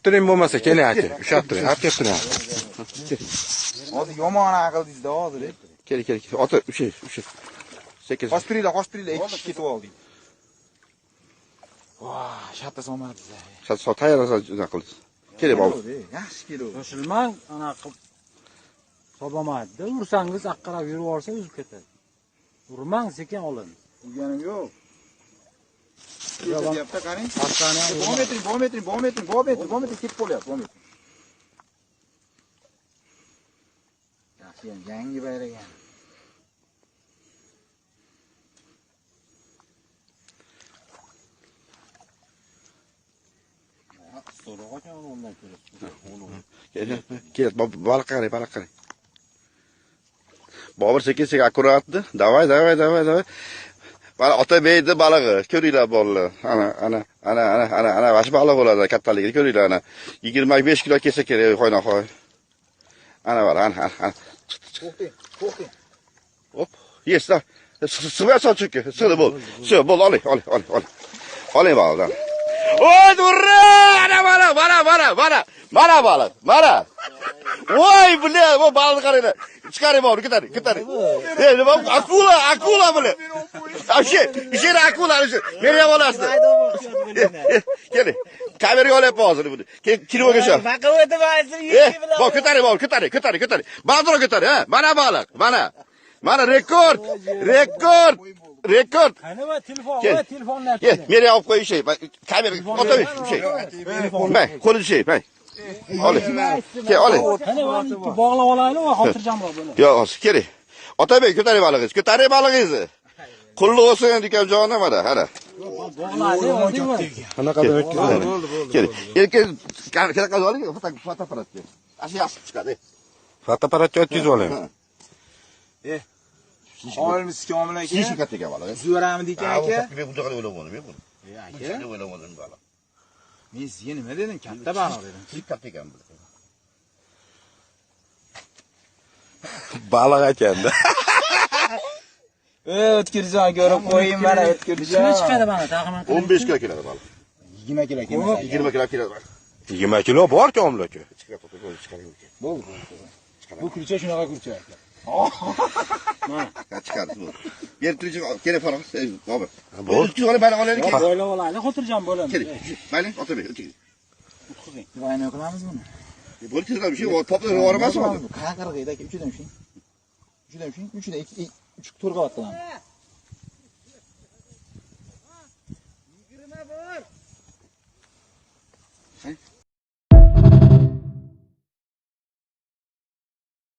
Turing bo'lmasa keling aka. Ushlab turing. Olib kelib turing. Hozir yomon aqldingizda hozir. Keling. Ota, ushay. Sekin. Qochib turinglar, ikki kishi ketib oldik. Voh, shatta solmadingizlar. Shatta tayyorlasa nima qildi? Keling bobur. Yaxshi keldi. Shoshilmang, ana qilib sobamaydi. Ursangiz aqqarab yurib olsa uzib ketadi. Urmang, sekin olin. Urganim yo'q. Ketyapti, qarang. Bometring ketib qolyapti, bometring. Yaxshi, yangi bayragan. Kel, baliq qarang. Bobur sekin akkuratni. Davay. Mana Otabeyni balig'i, ko'ringlar bolalar. Ana, vash baliq bo'ladi, kattaligini ko'ringlar ana. 25 kilo kelsa kerak, qo'ynoqoy. Ana bor, ana. To'xting. Hop, yesda. Sig'ib sochukka, sig'ib bo'l. Bo'l, oling. Oling baliqdan. Voy, durra! Ana baliq. Voy, bile, bu balığı qaranglar. Chiqaring bor, ketaring. Nima? Akula bile. İçeri akula. Nereye olasın? Keling. Kameraga olyapman hozir buni. Kiloga shu. Baqa o'tmaysiz, yiki bilan. Bor, ko'taring. Bazro ko'taring, ha? Mana baliq, mana rekord. Qani va telefon, telefonlar. Meni olib qo'y shay. Kamera otaver shay. May, qo'li shay, may. Oling. Oling. Qani va bog'lab olaylik va xotirjamroq bo'ling. Yo'q, hozir keling. Otabek, ko'taring balig'ingizni. Qulluq olsin dikamjonim mana. Bog'laylik. Qanaqada o'tkazadi? Keling. Keling, qazib oling, fotoapparatga. Yaxshi chiqadi. Fotoapparatga o'tkazib oling. Olimiz komil aka. Kishi katta ekan balig'. Zo'rami dekan aka? Men buncha qilib o'ylamoqdim men buni. Aka. O'ylamoqdim balig'. Men sizga nima dedim? Katta baliq dedim. Kishi katta ekan bu. Balık ekanda. O'tkirjon ko'rib qo'ying mana o'tkirjon. Shuni chiqadi mana, taxminan. 15 kilo keladi balig'. 20 kilo keladi. 20 kilo keladi. 20 kilo bor komil aka. Bo'ldi. Bu kulcha shunaqa kulcha. Mana. Chiqadi bu. Berib turchi, keling farq. Bobur. Bo'ldi. Chiqib balig' olaylik. Boylab olaylik, xotirjam bo'lamiz. Keling. Mayli, Otabek, o'ting. O'tkazing. Voyna qilamiz buni. Bo'ltirgan bir şey, toplar yubormasmi hozir? Qaqirg'ida aka, uchidan ushing. 3 to'rga qilamiz.